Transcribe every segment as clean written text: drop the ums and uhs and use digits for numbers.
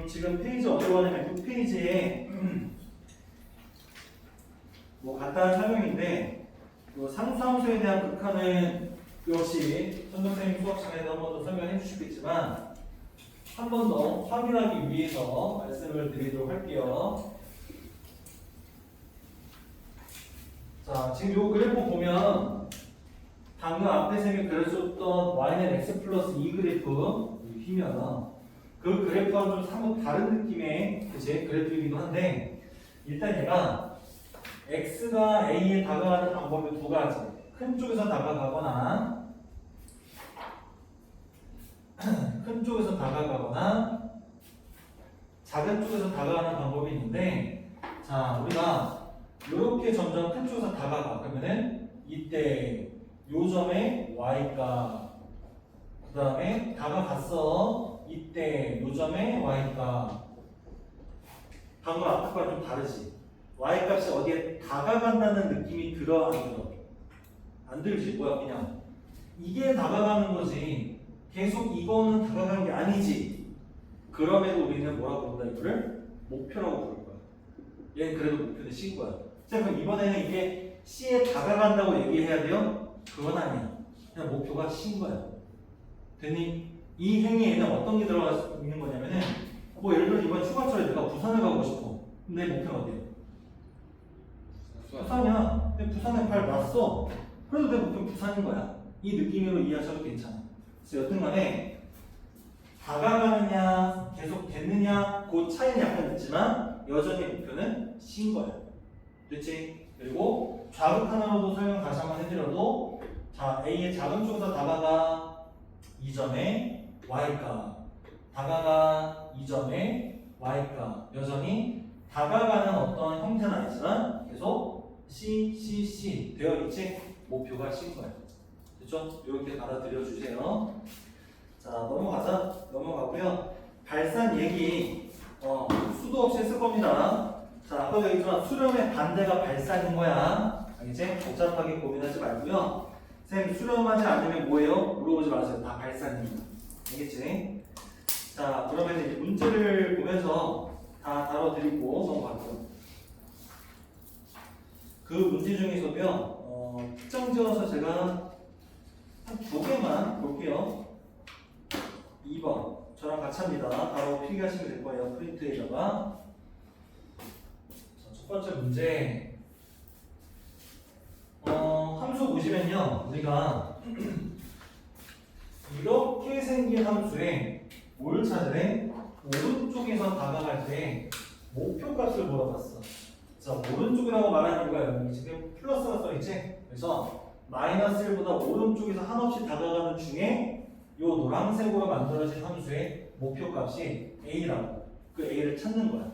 지금 페이지 어디로 가냐면 6페이지에 뭐 간단한 설명인데 상수함수에 대한 극한은 역시 선생님 수업 시간에도 한 번 더 설명해 주시겠지만 한 번 더 확인하기 위해서 말씀을 드리도록 할게요. 자, 지금 요 그래프 보면 방금 앞에 쌤이 그려줬던 y는 x 플러스 2 그래프 휘면 그 그래프와는 좀 사뭇 다른 느낌의 그치? 그래프이기도 한데 일단 얘가 x가 a에 다가가는 방법이 두 가지. 큰 쪽에서 다가가거나 작은 쪽에서 다가가는 방법이 있는데 자 우리가 이렇게 점점 큰 쪽에서 다가가 그러면은 이때 요 점에 y가 그 다음에 다가갔어 이때 요 점에 y가 방금 앞에 거랑 좀 다르지. y 값이 어디에 다가간다는 느낌이 들어 안 들어? 안 들지. 뭐야 그냥 이게 다가가는 거지 계속 이거는 다가가는 게 아니지. 그럼에도 우리는 뭐라고 부른다 이거를? 목표라고 부를 거야. 얘는 그래도 목표 대신 거야. 자 그럼 이번에는 이게 C에 다가간다고 얘기해야 돼요? 그건 아니야. 그냥 목표가 C인 거야. 됐니? 이 행위에는 어떤 게 들어가 있는 거냐면은 뭐 예를 들어 이번 휴가철에 내가 부산을 가고 싶어. 내 목표는 어디야? 부산이야. 근데 부산에 발 놨어. 그래도 내 목표는 부산인 거야. 이 느낌으로 이해하셔도 괜찮아. 그래서 여튼간에 다가가느냐 계속 됐느냐 그 차이는 약간 있지만 여전히 목표는 C인 거야. 됐지? 그리고 좌극 하나로도 설명 다시 한번 해드려도 자 A의 작은 쪽에서 다가가 2점에 Y가 다가가 2점에 Y가 여전히 다가가는 어떤 형태는 아니지만 계속 C 되어 있지? 목표가 C인 거야. 됐죠? 이렇게 받아들여 주세요. 자 넘어가고요. 발산 얘기 수도 없이 했을 겁니다. 자 아까도 얘기했지만 수렴의 반대가 발산인 거야. 알겠지? 복잡하게 고민하지 말고요. 쌤 수렴하지 않으면 뭐예요? 물어보지 마세요. 다 발산입니다. 알겠지? 자 그러면 이제 문제를 보면서 다 다뤄드리고 넘어갈게요. 그 문제 중에서도요 특정 지어서 제가 한 두 개만 볼게요. 2번 저랑 같이 합니다. 바로 필기하시면 될 거예요. 프린트에다가 첫 번째 문제 함수 보시면요 우리가 이렇게 생긴 함수에 뭘 찾으래? 오른쪽에서 다가갈 때 목표값을 물어봤어. 자 오른쪽이라고 말하는 이유가 여기 지금 플러스가 써있지? 그래서 마이너스 1보다 오른쪽에서 한없이 다가가는 중에 요 노란색으로 만들어진 함수의 목표값이 A라고 그 A를 찾는 거야.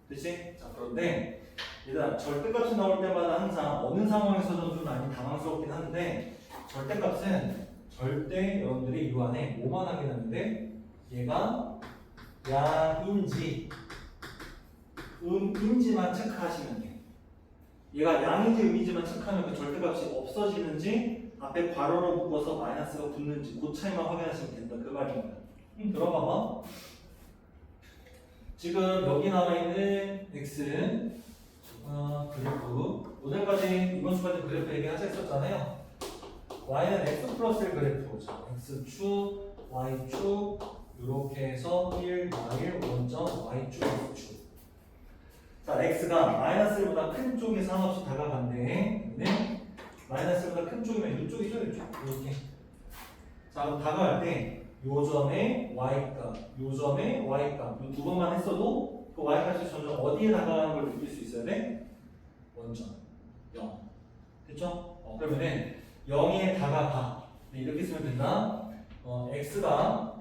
그치? 자 그런데 일단 절대값이 나올 때마다 항상 어느 상황에서는 좀 많이 당황스럽긴 한데 절대값은 절대 여러분들이 이 안에 뭐만 확인하는데 얘가 양인지 음인지만 체크하시면 돼. 얘가 양인지 음인지만 체크하면 그 절대값이 없어지는지 앞에 괄호로 묶어서 마이너스가 붙는지 그 차이만 확인하시면 된다. 그 말입니다. 들어봐봐. 지금 여기 나와 있는 x는 그래프 오늘까지 이번 주까지 그래프 얘기하자 했었잖아요. y는 x 플러스 1 그래프죠. x축, y축 이렇게 해서 1, y1 원점 y축, x축. 자 x가 마이너스 1보다 큰 쪽에 상관없이 다가간대. 마이너스 1보다 큰 쪽이면 이쪽이죠, 이쪽. 이렇게. 자 그럼 다가갈 때 요 점에 y값, 요 점에 y값 이 두 번만 했어도 그 y값이 점점 어디에 다가가는 걸 느낄 수 있어야 돼? 원점 0 됐죠? 그러면은 0에 다가가 이렇게 쓰면 된다. x가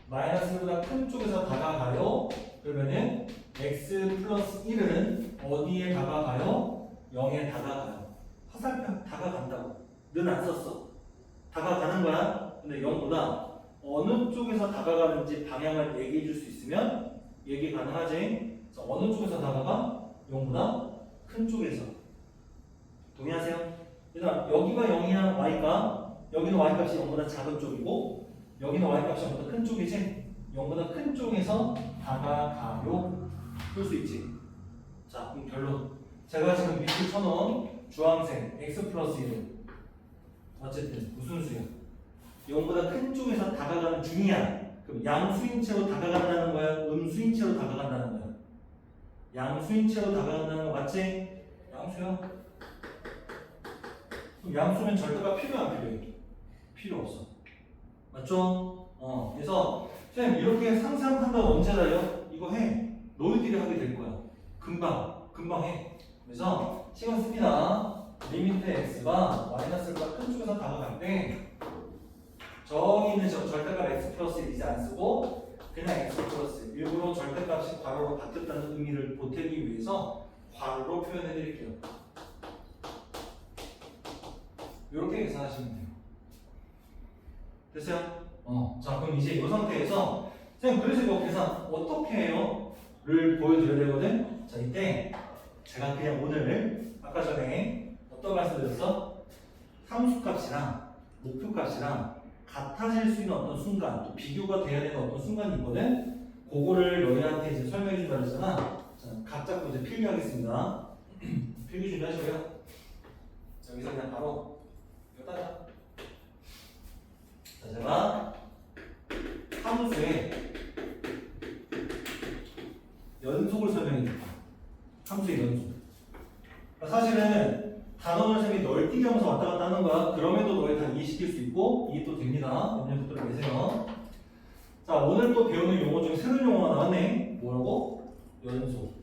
마이너스 1보다 큰 쪽에서 다가가요. 그러면은 x 플러스 1은 어디에 다가가요? 0에 다가가요. 화살표 다가간다고 는 안 썼어. 다가가는 거야. 근데 0보다 어느 쪽에서 다가가는지 방향을 얘기해 줄 수 있으면 얘기 가능하지. 어느 쪽에서 다가가? 0보다 큰 쪽에서. 동의하세요? 일단 여기가 0이야 y가 여기는 y값이 0보다 작은 쪽이고 여기는 y 값이 0보다 큰 쪽이지? 0보다 큰 쪽에서 다가가요. 풀 수 있지. 자, 그럼 결론. 제가 지금 밑을 쳐놓은 주황색 x 플러스 1은 어쨌든 무슨 수야? 0보다 큰 쪽에서 다가가는 중이야. 그럼 양수인체로 다가간다는 거야? 음수인체로 다가간다는 거야? 양수인체로 다가간다는 거 맞지? 양수야. 그럼 양수면 절대가 필요 안 필요해? 필요 없어. 맞죠? 그래서 선생님 이렇게 상세한 판단 언제 나요? 이거 해. 너희들이 하게 될 거야. 금방 해. 그래서 시간 씁니다. 리미트 x가 마이너스보다 큰 쪽에서 다가갈 때 저기 있는 절대값 x 플러스 1 이제 안 쓰고 그냥 x 플러스 1 일부러 절대값이 괄호로 바뀌었다는 의미를 보태기 위해서 괄호로 표현해 드릴게요. 이렇게 계산하시면 돼요. 됐어요? 자 그럼 이제 이 상태에서 선생님 그래서 이거 계산 어떻게 해요? 를 보여드려야 되거든? 자 이때 제가 그냥 오늘 아까 전에 어떤 말씀 드렸어? 함수값이랑 목표값이랑 같아질 수 있는 어떤 순간 또 비교가 돼야 되는 어떤 순간이 있거든? 그거를 너희한테 이제 설명해 준다 그랬잖아. 자, 각 잡고 이제 필기하겠습니다. 필기 준비하시고요. 여기서 그냥 바로 이거 따자. 자, 제가 함수의 연속을 설명해 줄게요. 함수의 연속. 사실은 단원을 쌤이 널뛰기 하면서 왔다 갔다 하는 거야. 그럼에도 너희 다 이해시킬 수 있고 이해 또 됩니다. 염려부터 내세요. 자, 오늘 또 배우는 용어 중에 새로운 용어가 나왔네. 뭐라고? 연속.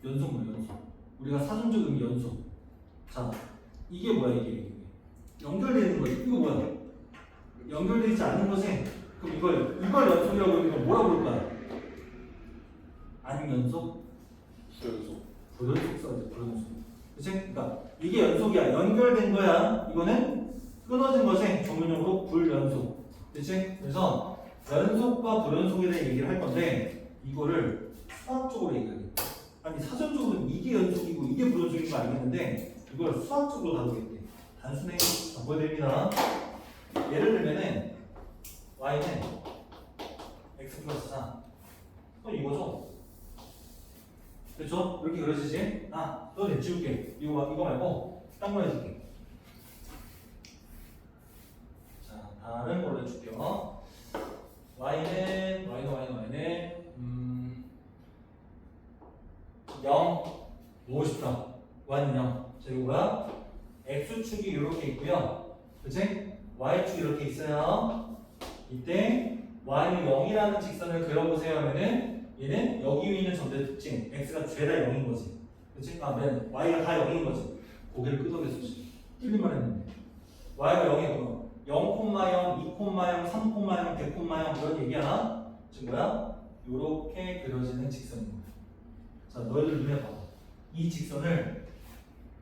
연속 뭐야, 연속. 우리가 사전적 의미 연속. 자, 이게 뭐야, 이게. 연결되는 거지. 이거 뭐야? 연결되지 않는 거지. 그럼 이걸 연속이라고 그러면 뭐라 부를 거야? 안연속? 불연속 써야지, 불연속. 그치? 그러니까 이게 연속이야. 연결된 거야. 이거는 끊어진 것에 전문용어로 불연속. 그치? 그래서 연속과 불연속에 대해 얘기를 할 건데 이거를 수학적으로 얘기하겠다. 아니 사전적으로는 이게 연속이고 이게 불연속인 거 알겠는데 이걸 수학적으로 다루겠대. 단순히 보여드립니다. 예를 들면은 y는 x 플러스 4 이거죠? 그렇죠? 이렇게 그려지지? 너 지울게. 이거 말고 딴 거 해줄게. 자, 다른 걸로 해줄게요. y는 0 보고 싶다. y는 0. 자, 이거 뭐야? x축이 이렇게 있고요. 그치? y축이 이렇게 있어요. 이때 y는 0이라는 직선을 그려보세요 하면은 얘는 여기 위에 있는 점들의 특징 x가 죄다 0인 거지. 그치? y가 다 0인 거지. 고개를 끄덕였었지. 틀린 말 했는데 y가 0이고 0,0, 2,0, 3,0, 100,0 이런 얘기야. 지금 뭐야? 요렇게 그려지는 직선인 거야. 자, 너희들 눈에 봐봐. 이 직선을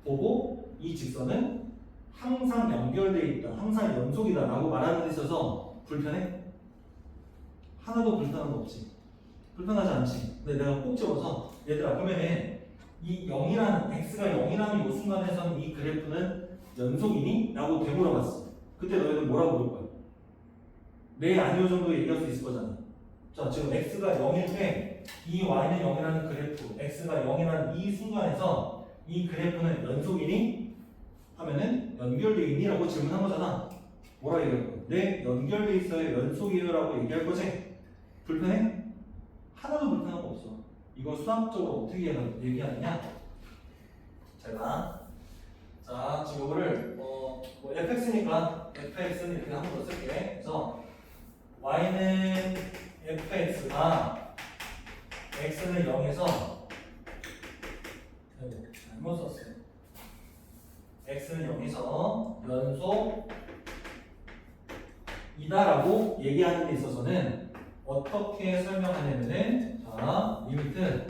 보고 이 직선은 항상 연결되어 있다, 항상 연속이다 라고 말하는 데 있어서 불편해? 하나도 불편한 거 없지. 불편하지 않지. 근데 내가 꼭 집어서 얘들아 그러면은 이 0이라는 x가 0이라는 이 순간에서는 이 그래프는 연속이니? 라고 되물어봤어. 그때 너희는 뭐라고 그럴 거야? 네 아니요 정도 얘기할 수 있을 거잖아. 자 지금 x가 0일 때 이 y는 0이라는 그래프 x가 0이라는 이 순간에서 이 그래프는 연속이니? 하면은 연결되어 있니? 라고 질문한 거잖아. 뭐라 얘기할 거야? 네 연결되어 있어요. 연속이에요 라고 얘기할 거지? 불편해? 하나도 불편한 거 없어. 이거 수학적으로 어떻게 얘기하느냐? 제가 자 지금 이거를 fx니까 fx는 이렇게 한 번 더 쓸게. 그래서 y는 fx가 x는 0에서 잘못 썼어요. x는 0에서 연속이다라고 얘기하는 데 있어서는 어떻게 설명하냐면은 자 리미트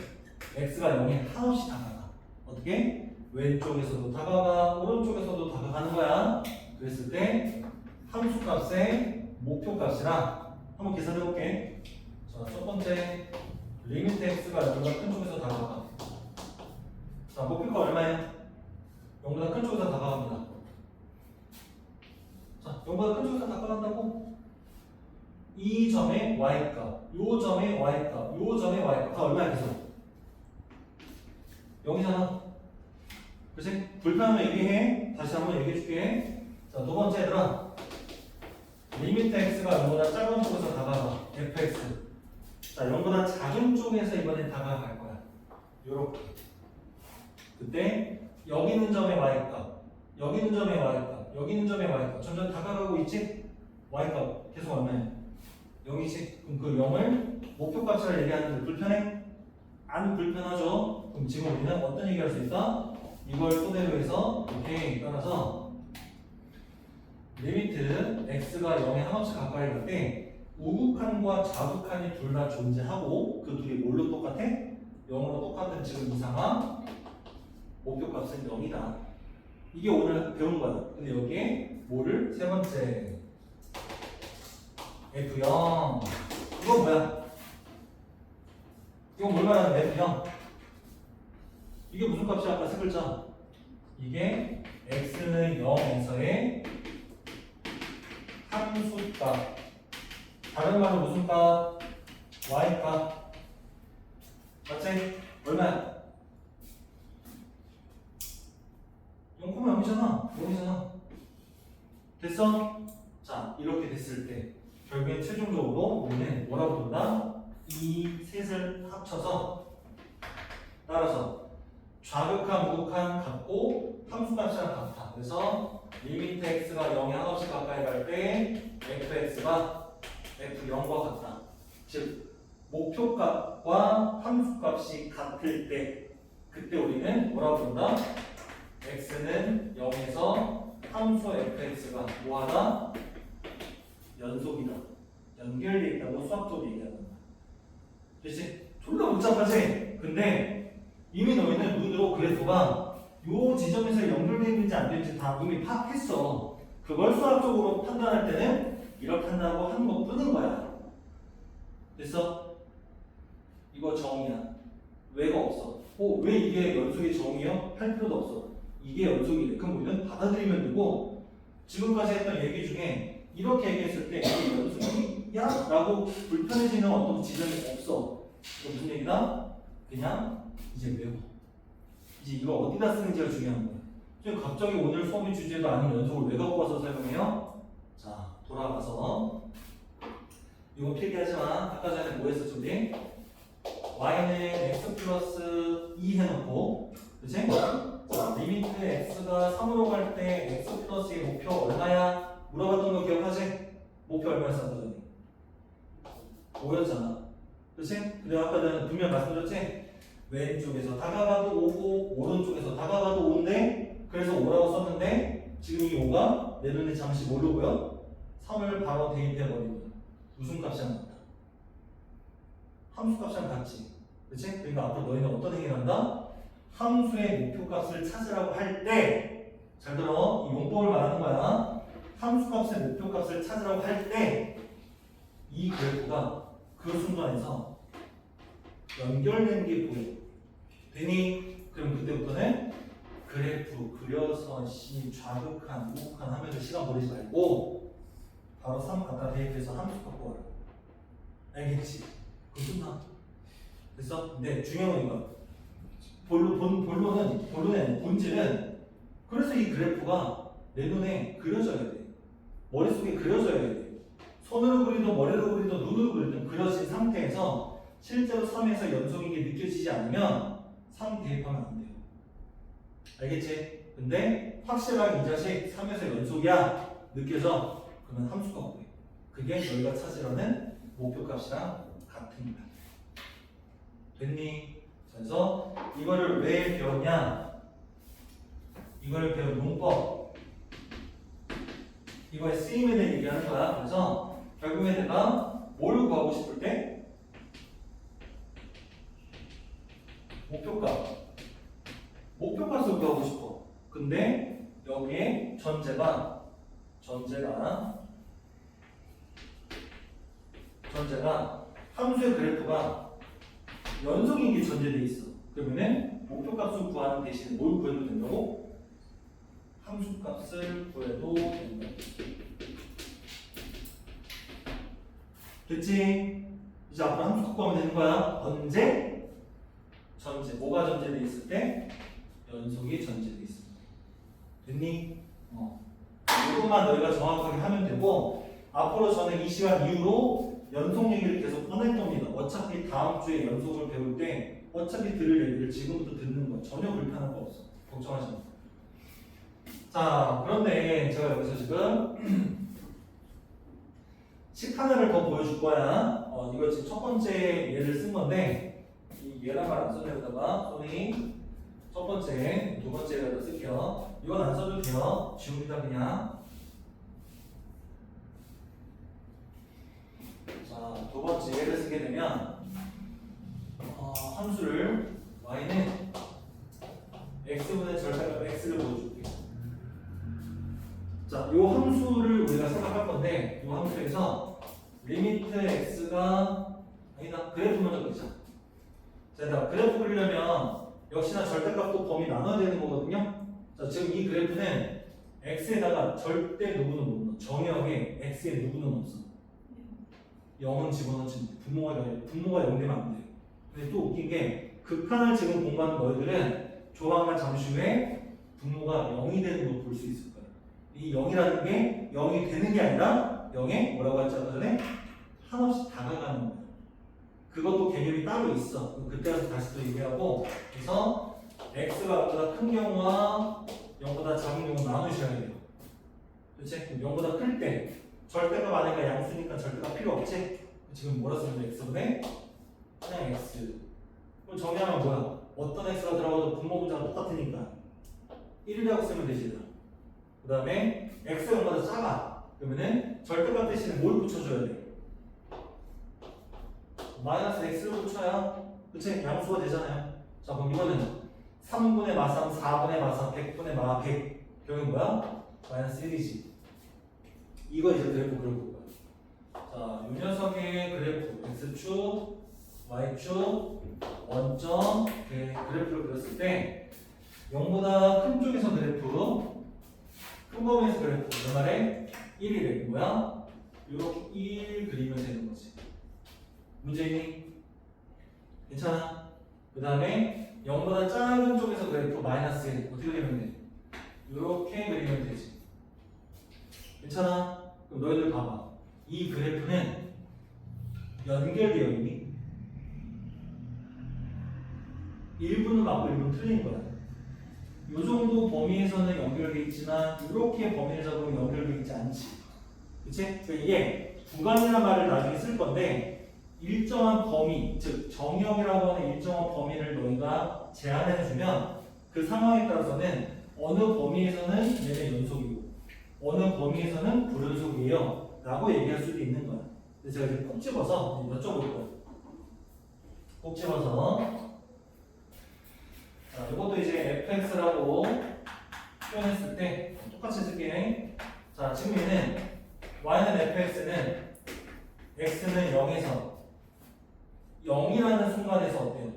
x가 0에 한없이 다가가. 어떻게? 왼쪽에서도 다가가 오른쪽에서도 다가가는 거야. 그랬을 때 함수값의 목표값이랑 한번 계산해 볼게. 자, 첫 번째 리미트 x가 0보다 큰 쪽에서 다가가. 자, 목표가 얼마예요? 0보다 큰 쪽에서 다가갑니다. 자, 0보다 큰 쪽에서 다가간다고? 이 점의 y값, 요 점의 y값, 요 점의 y값 다 얼마야 계속? 0이잖아. 그치? 불편하면 얘기해. 다시 한번 얘기해줄게. 자, 두 번째 얘들아. 리미트 x가 0보다 작은 쪽에서 다가가. fx. 자, 0보다 작은 쪽에서 이번엔 다가갈 거야. 요렇게. 그때 여기 있는 점의 y값, 여기 있는 점의 y값, 여기 있는 점의 y값 점점 다가가고 있지? y값 계속 얼마야? 0이지? 그럼 그 0을 목표값이라 얘기하는데 불편해? 안 불편하죠? 그럼 지금 우리는 어떤 얘기할 수 있어? 이걸 토대로 해서 이렇게 따라서 리미트 x가 0에 한없이 가까이 갈 때 우극한과 좌극한이 둘 다 존재하고 그 둘이 뭘로 똑같아? 0으로 똑같은 지금 이 상황 목표값은 0이다. 이게 오늘 배운 거야. 근데 여기에 뭐를? 세 번째 F0 이건 뭐야? 이건 뭘 말하는 F0? 이게 무슨 값이야? 아까 세 글자 이게 x는 0에서의 함수값 다른 말로 무슨 값? y값 맞지? 얼마야? 0,0이잖아 0이잖아 됐어? 자 이렇게 됐을 때 결국엔 최종적으로 우리는 뭐라고 부른다? 이 셋을 합쳐서 따라서 좌극한, 우극한 같고 함수값이랑 같아. 그래서 리미트 x가 0에 한없이 가까이 갈 때 fx가 f0과 같다. 즉 목표값과 함수값이 같을 때 그때 우리는 뭐라고 부른다? x는 0에서 함수 fx가 뭐하다? 연속이다. 연결되어 있다고 수학적으로 얘기하는 거야. 그렇지? 졸라 복잡하지? 근데 이미 너희는 눈으로 그래프가 요 지점에서 연결되어 있는지 안 되는지 다 이미 파악했어. 그걸 수학적으로 판단할 때는 이렇게 한다고 하는 것 뿐인 거야. 됐어? 이거 정이야. 왜가 없어. 왜 이게 연속이 정이요? 할 필요도 없어. 이게 연속이래. 그럼 우리는 받아들이면 되고 지금까지 했던 얘기 중에 이렇게 얘기했을 때 이게 연속이야? 라고 불편해지는 어떤 지점이 없어. 이거 무슨 얘기다? 그냥 이제 외워. 이제 이거 어디다 쓰는지가 중요한 거야. 지금 갑자기 오늘 수업의 주제도 아닌 연속을 왜 갖고 와서 설명해요? 자, 돌아가서 이거 필기하지만 아까 전에 뭐 했었죠 우리? y는 x 플러스 2 해놓고 그치? 자, 리미트 x가 3으로 갈 때 x 플러스 2의 목표 얼마야? 물어봤던 거 기억하지? 목표 얼마였어? 5였잖아 그치? 근데 아까 전에 분명 말씀드렸지? 왼쪽에서 다가가도 5고 오른쪽에서 다가가도 5인데 그래서 5라고 썼는데 지금 이 5가 내 눈에 잠시 뭘로 보여? 3을 바로 대입해버리고 무슨 값이랑 같다? 함수 값이랑 같지 그치? 그러니까 앞으로 너희는 어떤 행위를 한다? 함수의 목표값을 찾으라고 할 때 잘 들어 이 용법을 말하는 거야 함수값의 목표값을 찾으라고 할 때 이 그래프가 그 순간에서 연결된 게 보여 되니? 그럼 그때부터는 그래프 그려서 좌극한, 우극한 하면서 시간 버리지 말고 바로 3 갖다 대입해서 함수 갖고 와라 알겠지? 그거 끝나 됐어? 근데 중요한 건 이거 본론의 본질은 그래서 이 그래프가 내 눈에 그려져야 돼 머릿속에 그려져야 돼 손으로 그리든 머리로 그리든 눈으로 그리든 그려진 상태에서 실제로 3에서 연속인 게 느껴지지 않으면 3 대입하면 안 돼요 알겠지? 근데 확실하게 이 자식 3에서 연속이야 느껴져? 그러면 함수가 뭐예요? 그게 너희가 찾으려는 목표값이랑 같은 거야 됐니? 그래서 이거를 왜 배웠냐? 이걸 배운 용법 이거의 쓰임에 대해 얘기하는 거야 그래서 결국에 내가 뭘 구하고 싶을 때 목표값을 구하고 싶어 근데 여기에 전제가 함수의 그래프가 연속인 게 전제되어 있어. 그러면은 목표값을 구하는 대신에 뭘 구해도 된다고? 함수값을 구해도 된다. 됐지? 이제 앞으로 함수 갖고 하면 되는 거야. 언제? 전제. 뭐가 전제돼 있을 때? 연속이 전제돼 있을 때. 됐니? 이것만 너희가 정확하게 하면 되고, 앞으로 저는 이 시간 이후로 연속 얘기를 계속 꺼낼 겁니다. 어차피 다음 주에 연속을 배울 때 어차피 들을 얘기를 지금부터 듣는 거 전혀 불편한 거 없어. 걱정하지 마. 자, 그런데 제가 여기서 지금 식 하나를 더 보여줄 거야. 이거 지금 첫 번째 예를 쓴 건데, 이 얘란 말 안 써도 되다가 소리 첫 번째, 두 번째 예를 쓸게요. 이건 안 써도 돼요. 지웁니다 그냥. 자, 두 번째 예를 쓰게 되면 함수를 y는 x분의 절대값 x를 보여줄게. 자, 이 함수를 우리가 생각할 건데, 이 함수에서 리미트 x가 아니다. 그래프 먼저 그리자. 자, 그래프 그리려면 역시나 절대값도 범위 나눠야 되는 거거든요. 자, 지금 이 그래프는 x에다가 절대 누구는 못 넣어. 정의역에 x에 누구는 없어. 0은 집어넣지. 분모가 0 되면 안 돼. 근데 또 웃긴 게 극한을 지금 공부하는 너희들은 조만간 잠시 후에 분모가 0이 되는 걸 볼 수 있을 거야. 이 0이라는 게 0이 되는 게 아니라 0에 뭐라고 했지 아까 전에? 한없이 다가가는 거야. 그것도 개념이 따로 있어. 그때 가서 다시 또 얘기하고, 그래서 x가 0보다 큰 경우와 0보다 작은 경우 나누셔야 돼요. 그렇지? 그럼 0보다 클 때 절대값 아니까 양수니까 절대값 필요 없지? 지금 뭐라 쓰면 돼? x분의 그냥 x. 그럼 정리하면 뭐야? 어떤 x가 들어가도 분모 분자가 똑같으니까 1이라고 쓰면 되지. 그 다음에 x가 0보다 작아. 그러면은 절대값 대신에 뭘 붙여줘야 돼? 마이너스 x를 붙여야 그치? 양수가 되잖아요. 자, 그럼 이거는 3분의 마3, 4분의 마4, 100분의 마100 결국은 뭐야? 마이너스 1이지. 이거 이제 그래프 그려볼 거야. 자, 이 녀석의 그래프 x축, y축, 원점 그래프를 그렸을 때 0보다 큰 쪽에서 그래프, 큰 범위에서 그래프, 그 말에 1이래. 뭐야? 이렇게 1 그리면 되는 거지. 문제있니? 괜찮아? 그 다음에 0보다 작은 쪽에서 그래프 마이너스 1 어떻게 그리면 돼? 이렇게 그리면 되지. 괜찮아? 그럼 너희들 봐봐. 이 그래프는 연결되어 있니? 1분은 맞고 1분은 틀린 거야. 이 정도 범위에서는 연결되어 있지만 이렇게 범위를 잡으면 연결되어 있지 않지. 그치? 그러니까 이게 구간이라는 말을 나중에 쓸 건데 일정한 범위, 즉 정의역이라고 하는 일정한 범위를 너희가 제한해주면 그 상황에 따라서는 어느 범위에서는 얘네 연속이고 어느 범위에서는 불연속이에요 라고 얘기할 수도 있는 거야. 근데 제가 이제 꼭 집어서 여쭤볼 거예요. 꼭 집어서 자, 이것도 이제 fx라고 표현했을 때 똑같이 쓸게. 자, 지금 얘는 y는 fx는 x는 0에서 0이라는 순간에서 어때요?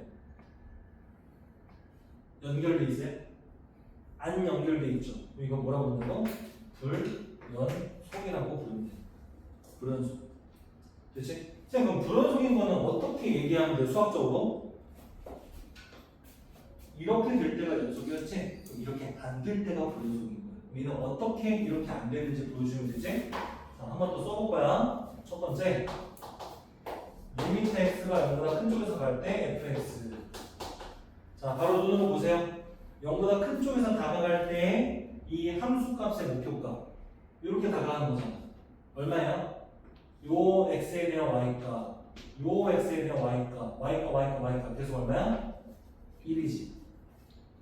연결돼 있어요? 안 연결돼 있죠. 이거 뭐라고 부른다고? 불연속이라고 부르면 돼. 불연속. 그치? 그럼 불연속인 거는 어떻게 얘기하면 돼? 수학적으로? 이렇게 될 때가 연속이었지? 그럼 이렇게 안 될 때가 불연속인 거야. 우리는 어떻게 이렇게 안 되는지 보여주면 되지? 자, 한 번 더 써볼 거야. 첫 번째. 리미트 x가 0보다 큰 쪽에서 갈 때 fx. 자, 바로 눈으로 보세요. 0보다 큰 쪽에서 다가갈 때 이 함수값의 목표값 이렇게 다가가는 거잖아. 얼마야? 요 x에 대한 y값, 요 x에 대한 y값, y값 그래서 얼마야? 1이지.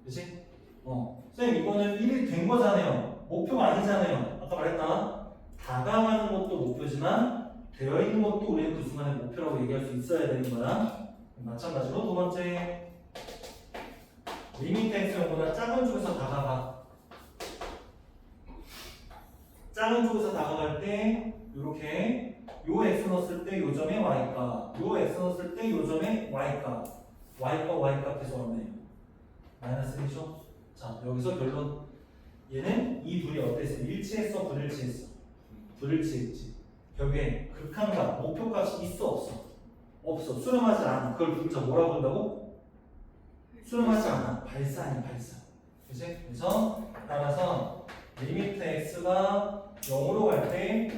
그치? 선생님 이거는 1이 된 거잖아요. 목표가 아니잖아요. 아까 말했다. 다가가는 것도 목표지만 되어 있는 것도 우리는 그 순간에 목표라고 얘기할 수 있어야 되는 거야. 마찬가지로 두 번째. 리미트 x보다 작은 쪽에서 다가가. 작은 쪽에서 다가갈 때 이렇게 요 x 넣었을 때 요 점에 y값, 요 x 넣었을 때 요 점에 y값, y값 해서 얼마예요? 마이너스 1이죠? 자, 여기서 결론. 얘는 이 둘이 어땠어? 일치했어? 불일치했어? 불일치했지. 벽에 극한값, 목표값이 있어 없어? 없어. 수렴하지 않아. 그걸 분자 뭐라고 한다고? 수렴하지 않아. 발사 아니 발사. 그치? 그래서 따라서 리미트 x가 0으로 갈 때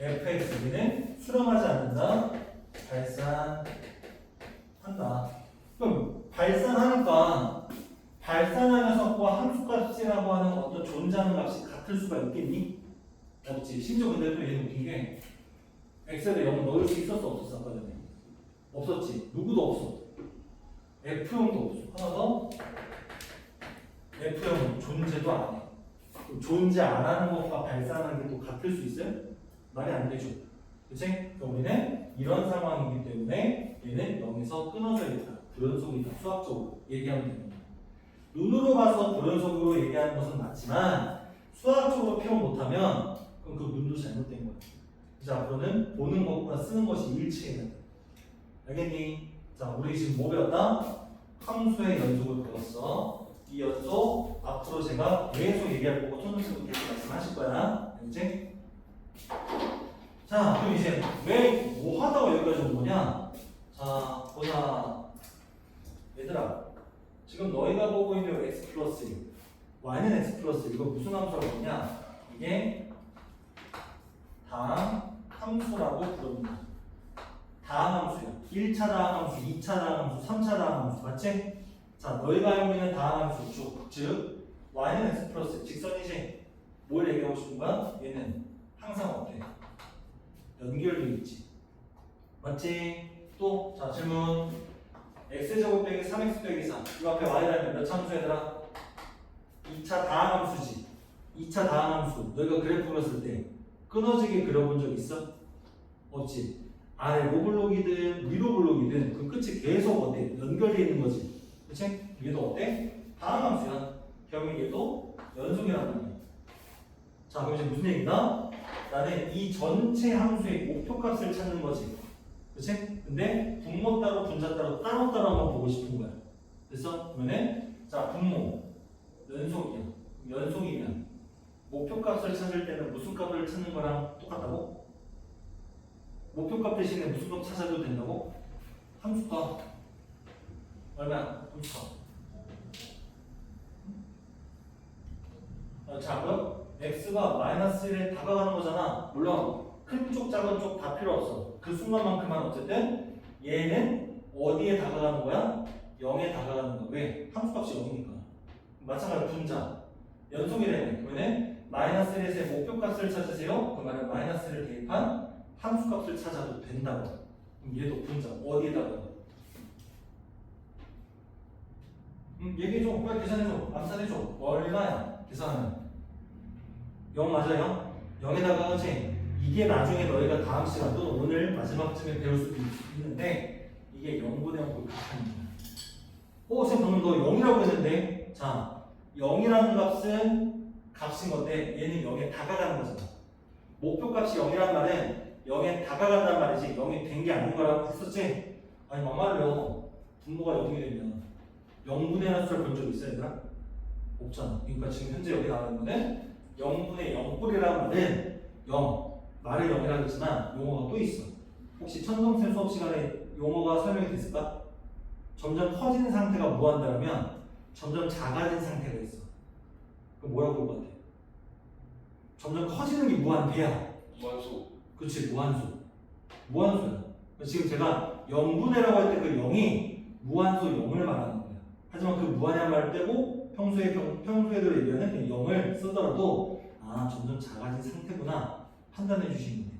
fx는 수렴하지 않는다. 발산한다. 그럼 발산하니까 발산하는 녀석과 함수값이라고 하는 어떤 존재하는 값이 같을 수가 있겠니? 없지. 심지어 근데 또 얘는 웃긴 게 x에다 0 넣을 수 있었어 없었어? 아까 전에 없었지. 누구도 없어. f형도 없어. 하나 더 f형은 존재도 안 해. 그럼 존재 안 하는 것과 발산하는 게 또 같을 수 있어요? 말이 안 되죠. 그치? 그러니까 우리는 이런 상황이기 때문에 얘는 0에서 끊어져 있다. 불연속이 있다. 수학적으로 얘기하면 됩니다. 눈으로 봐서 불연속으로 얘기하는 것은 맞지만 수학적으로 표현 못하면 그럼 그 눈도 잘못된 거야. 자, 앞으로는 보는 것과 쓰는 것이 일치해야 된다. 알겠니? 자, 우리 지금 뭐 배웠다? 함수의 연속을 배웠어. 이 연속 앞으로 제가 계속 얘기할 거고 손님들도 계속 말씀하실 거야. 알겠지? 자, 그럼 이제 왜 뭐 하다가 여기까지 온 거냐? 자, 보자. 얘들아, 지금 너희가 보고 있는 x 플러스 1, y는 x 플러스 1, 이거 무슨 함수라고 했냐? 이게 다항 함수라고 부릅니다. 다항 함수야. 1차 다항 함수, 2차 다항 함수, 3차 다항 함수, 맞지? 자, 너희가 알고 있는 다항 함수, 즉 y는 x 플러스 1, 직선이지? 뭘 얘기하고 싶은 거야? 얘는 항상 어때? 연결되어 있지. 맞지? 또, 자, 질문. x제곱 빼기 3x 빼기 4. 이 앞에 y라면 몇 참수 얘들아? 2차 다항 함수지. 2차 다항 함수. 너희가 그래프 그렸을 때 끊어지게 그려본 적 있어? 없지. 아래 로블록이든 위로 블록이든 그 끝이 계속 어때? 연결되어 있는 거지. 그치? 얘도 어때? 다항 함수야. 그러면 얘도 연속이란 말이야. 자, 그럼 이제 무슨 얘기다? 나는 이 전체 함수의 목표값을 찾는 거지. 그치? 근데 분모 따로 분자 따로 한번 보고 싶은 거야. 됐어? 그러면은 자, 분모 연속이야. 연속이면 목표값을 찾을 때는 무슨 값을 찾는 거랑 똑같다고? 목표값 대신에 무슨 값 찾아도 된다고? 함수값 얼마야? 함수값. 자, 그럼 x가 마이너스 1에 다가가는 거잖아. 물론 큰 쪽 작은 쪽 다 필요 없어. 그 순간만큼만 어쨌든 얘는 어디에 다가가는 거야? 0에 다가가는 거야. 왜? 함수값이 0이니까. 마찬가지로 분자 연속이라면 그러면 마이너스 1에서의 목표값을 찾으세요. 그 말은 마이너스를 대입한 함수값을 찾아도 된다고. 그럼 얘도 분자 어디에다가? 얘기해줘. 빨리 계산해줘. 암산해줘. 얼마야? 계산하면 0 맞아요? 0에다가 그치? 이게 나중에 너희가 다음 시간 또는 오늘 마지막쯤에 배울 수도 있는데 이게 0분의 0 극한입니다. 지금 방금 너 0이라고 했는데 자, 0이라는 값은 값인 건데 얘는 0에 다가가는 거잖아. 목표값이 0이란 말은 0에 다가간단 말이지 0이 된 게 아닌 거라고 했었지? 아니 막말로 분모가 0이 되면 0분의 1 수를 본 적 있어야 되나? 없잖아. 그러니까 지금 현재 여기 나와 있는 거는 0분의 0꼴이라는 말은 0 말을 0이라고 했지만 용어가 또 있어. 혹시 천성쌤 수업 시간에 용어가 설명이 됐을까? 점점 커지는 상태가 무한대라면 점점 작아진 상태가 있어. 그럼 뭐라고 볼 것 같아? 점점 커지는 게 무한대야. 무한소. 그치, 무한소. 무한소야. 지금 제가 0분의라고 할 때 그 0이 무한소 0을 말하는 거야. 하지만 그 무한이란 말을 빼고 평소에도 얘기하는 0을 쓰더라도 점점 작아진 상태구나 판단해 주시면 돼.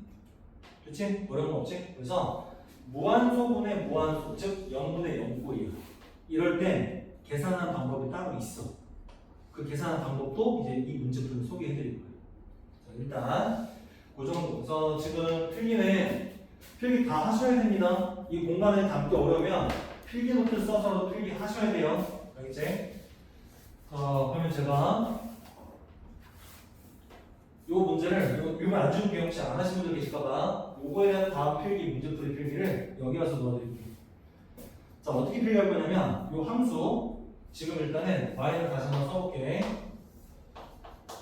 그치? 어려운 거 없지? 그래서 무한소분의 무한소, 즉 0분의 0꼴이야. 이럴 땐 계산하는 방법이 따로 있어. 그 계산하는 방법도 이제 이 문제풀이를 소개해 드릴 거예요. 자, 일단 그 정도. 그래서 지금 필기 다 하셔야 됩니다. 이 공간에 담기 어려우면 필기 노트를 써서라도 필기 하셔야 돼요. 알겠지? 그러면 제가 요 문제를 이거 안 줄게요. 혹시 안 하신 분들 계실까봐 요거에 대한 다음 필기 문제풀이 필기를 여기 와서 넣어드릴게요. 자, 어떻게 필기할 거냐면 요 함수 지금 일단은 y를 다시 한번 써볼게.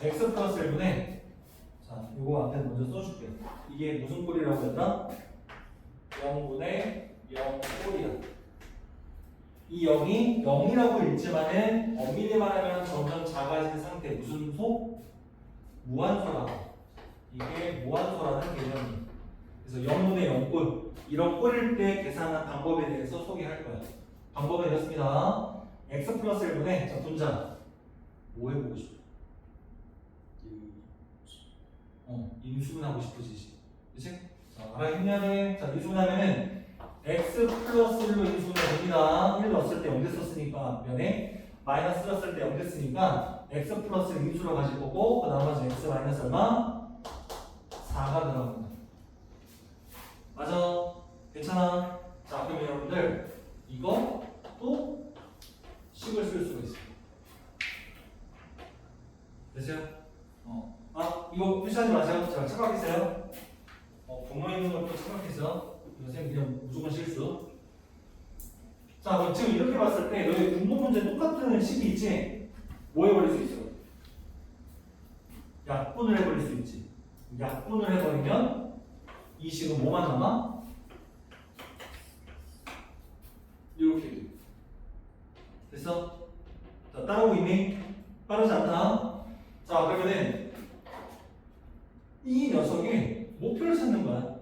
x 플러스 1분의 자, 이거 앞에 먼저 써줄게. 이게 무슨 꼴이라고 했다? 0분의 0 꼴이야. 이 0이 0이라고 읽지만은 엄밀히 말하면 점점 작아진 상태. 무슨 소? 무한소라고. 이게 무한소라는 개념이에요. 그래서 0분의 0꼴. 이런 꼴일 때 계산한 방법에 대해서 소개할 거야. 방법은 이렇습니다. x 플러스 1분의 자, 분자. 뭐 해보고 싶어? 인수분하고 싶어지지. 그치? 자, 알아듣냐 돼. 자, 인수분하면은 x 플러스 1로 인수분해 됩니다. 1 넣었을 때 0 됐었으니까 앞면에 마이너스 넣었을 때 0 됐으니까 x 플러스 1 인수로 가질 거고 그 나머지 x 마이너스 얼마? 4가 들어갑니다. 맞아. 괜찮아. 자, 그럼 여러분들 이거 또 식을 쓸 수가 있어요. 됐어요? 이거 표시하지 마세요. 자, 착각했어요. 분모 있는 것도 착각했어. 선생님 그냥 무조건 실수. 자, 그럼 지금 이렇게 봤을 때 너희 분모 문제 똑같은 식이 있지? 뭐 해버릴 수 있어? 약분을 해버릴 수 있지. 약분을 해버리면 이 식은 뭐만 남아? 이렇게 돼. 됐어? 자, 따라오고 있니? 빠르지 않다. 자, 그러면은 이 녀석이 목표를 찾는 거야.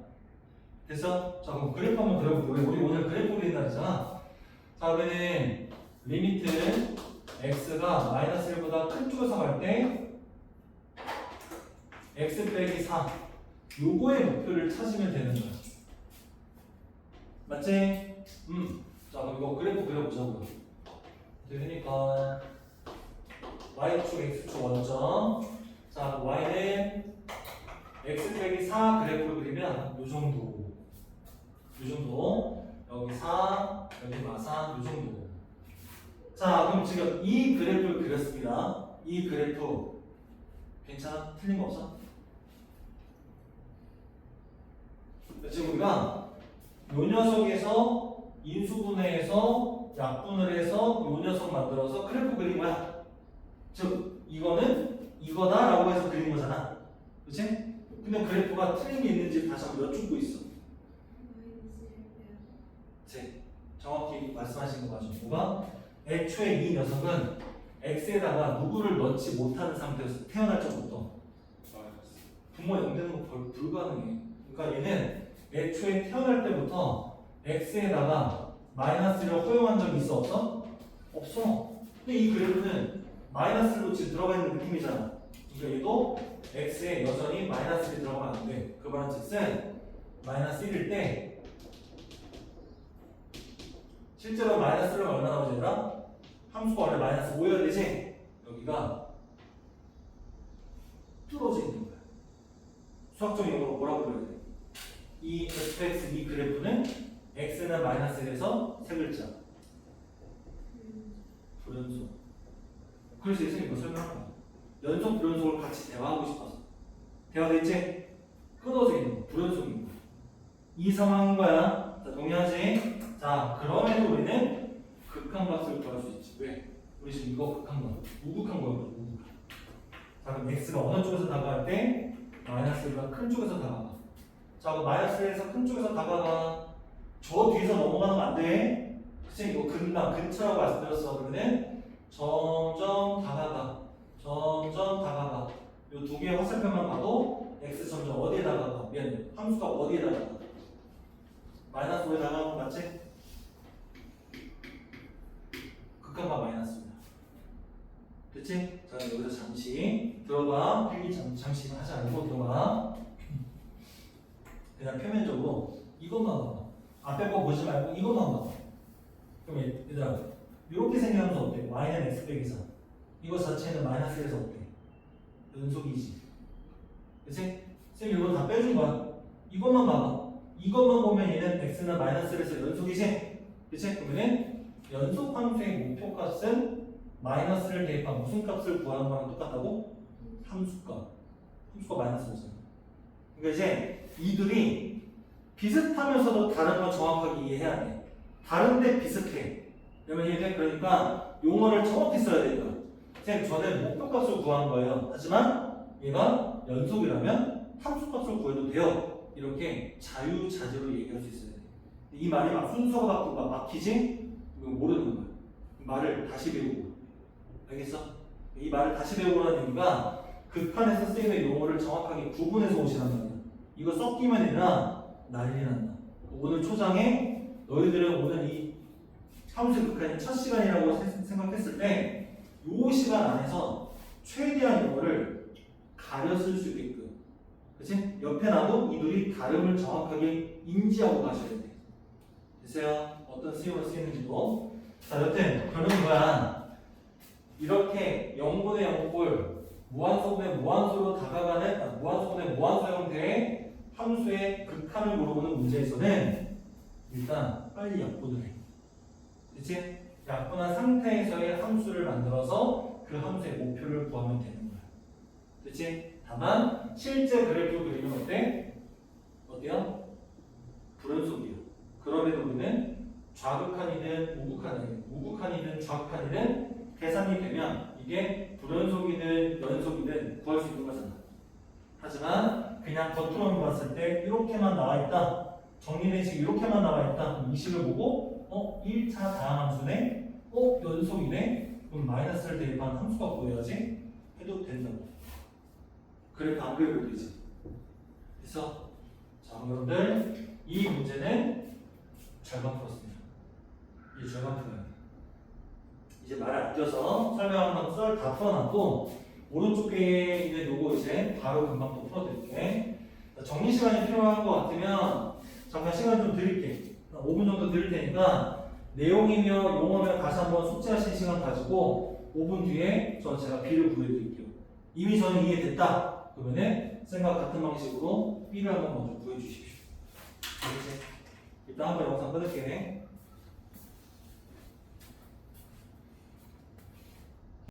됐어? 자, 그럼 그래프 한번 그려볼게요. 우리 오늘 그래프 그리는 날이잖아. 자, 그러면은 리미트 x가 마이너스 1보다 큰 쪽에서 갈 때 x 빼기 4 요거의 목표를 찾으면 되는 거야. 맞지? 자, 그럼 이거 그래프 그려보자고요. 되니까 y축 x축 원점. 자, y는 x 빼기 4 그래프를 그리면 요 정도. 요 정도. 여기 4, 여기 마사 요 정도. 자, 그럼 지금 이 그래프를 그렸습니다. 이 그래프 괜찮아? 틀린 거 없어? 지금 우리가 요 녀석에서 인수분해해서 약분을 해서 요 녀석 만들어서 그래프 그린 거야. 즉 이거는 이거다라고 해서 그린 거잖아. 그치? 근데 그래프가 틀린 게 있는지 다시 한번 여쭙고 있어. 네, 정확히 말씀하신 거 맞죠? 뭐가? 애초에 이 녀석은 x에다가 누구를 넣지 못하는 상태에서 태어날 적부터 분모 0 되는 거 불가능해. 그러니까 얘는 애초에 태어날 때부터 x에다가 마이너스를 허용한 적이 있어? 없어? 없어. 근데 이 그래프는 마이너스로 지금 들어가 있는 느낌이잖아. 그러니까 얘도 x에 여전히 마이너스 1이 들어가면 안 돼. 그 말은 즉슨 마이너스 1일 때 실제로 마이너스 1은 얼마 나오지 얘들아? 함수가 원래 마이너스 5여야 되지? 여기가 뚫어져 있는 거야. 수학적 용어로 뭐라고 불러야 돼? 이 fx 이 그래프는 x는 마이너스 1에서 세 글자 불연속. 그래서 예수님이 이거 설명한 거야. 연속 불연속을 같이 대화하고 싶어서. 대화됐지? 끊어져 있는 거, 불연속인 거야. 이 상황인 거야. 자, 동의하지? 자, 그럼에도 우리는 극한값을 구할 수 있지. 왜? 우리 지금 이거 극한값, 우극한 거예요. 우극. 자, 그럼 x가 어느 쪽에서 다가갈 때? 마이너스가 큰 쪽에서 다가가. 자, 그럼 마이너스에서 큰 쪽에서 다가가. 저 뒤에서 넘어가는 거 안 돼. 그치? 이거 근처라고 말씀드렸어. 그러면 점점 다가가. 점점 다가가. 이 두 개의 화살표만 봐도 x 점점 어디에 다가가? 미안해. 함수가 어디에 다가가? 마이너스 5에 다가가는 거 맞지? 극한과 마이너스입니다. 됐지? 자, 여기서 잠시 들어가. 필기 잠시 하지 않고 들어가. 그냥 표면적으로 이것만 봐봐. 앞에 거 보지 말고 이것만 봐봐. 그럼 얘들아, 이렇게 생각하면서 어때? y는 x 빼기 4. 이거 자체는 마이너스 1에서 어때? 연속이지. 그치? 쌤 이거 다 빼준 거야. 이것만 봐봐. 이것만 보면 얘는 x는 마이너스 1에서 연속이지? 그치? 그러면 연속 함수의 목표값은 마이너스를 대입한 무슨 값을 구하는 거랑 똑같다고? 함수값. 함수가 마이너스 5잖아. 그러니까 이제 이들이 비슷하면서도 다른 건 정확하게 이해해야 돼. 다른데 비슷해. 그러면 이게 그러니까 용어를 정확히 써야 돼요. 쌤, 저는 목표값을 구한 거예요. 하지만 얘가 연속이라면 함수값을 구해도 돼요. 이렇게 자유자재로 얘기할 수 있어야 돼. 이 말이 막 순서가 바꾸고 막 막히지? 이거 모르는 거야. 말을 다시 배우고. 알겠어? 이 말을 다시 배우라는 이유가 극한에서 쓰이는 용어를 정확하게 구분해서 오시란 말이야. 이거 섞이면 아니라 난리 난다. 오늘 초장에 너희들은 오늘 이 함수 극한이 첫 시간이라고 생각했을 때 이 시간 안에서 최대한 이거를 가려 쓸 수 있게끔, 그치? 옆에 놔도 이들이 다름을 정확하게 인지하고 가셔야 돼. 됐어요? 어떤 수용을 쓰이는지도. 자, 여튼 결론은 뭐야? 이렇게 0분의 0꼴 무한소분의 무한소로 다가가는 무한소분의 무한소 형태의 함수의 극한을 물어보는 문제에서는 일단 빨리 약분을 해. 그치? 약분한 상태에서의 함수를 만들어서 그 함수의 목표를 구하면 되는 거야. 그치? 다만 실제 그래프 그리면 어때? 어때요? 불연속이에요. 그럼에도 우리는 좌극한이든 우극한이든 좌극한이든 계산이 되면 이게 불연속이든 연속이든 구할 수 있는 거잖아. 하지만 그냥 겉으로만 봤을 때 이렇게만 나와 있다. 정리는 지금 이렇게만 나와 있다. 이 식을 보고 1차 다항함수네? 연속이네? 그럼 마이너스를 대입한 함수가 구해야지? 해도 된다고. 그래프 안 그려도 되지. 그래서 자, 여러분들 이 문제는 절반 풀었습니다. 이제 절반 풀어야 돼. 이제 말을 아껴서 설명한 썰 다 풀어놨고 오른쪽에 있는 요거 이제 바로 금방 또 풀어드릴게. 정리 시간이 필요한 것 같으면 잠깐 시간 좀 드릴게. 5분 정도 드릴 테니까 내용이며 용어면 다시 한번 숙제하실 시간 가지고 5분 뒤에 제가 B를 구해드릴게요. 이미 저는 이해됐다. 그러면은 생각 같은 방식으로 B를 한번 먼저 구해주십시오. 알겠지? 일단 한번 영상 끊을게.